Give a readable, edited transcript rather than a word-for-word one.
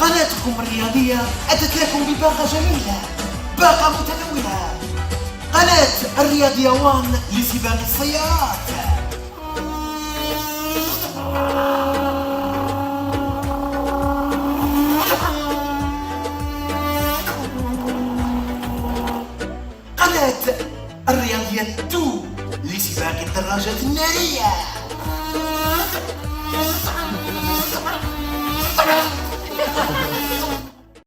قناتكم الرياضية أتت لكم بباقة جميلة، باقة متنوعة. قناة الرياضية 1 لسباق السيارات. قناة الرياضية 2 لسباق الدراجات النارية.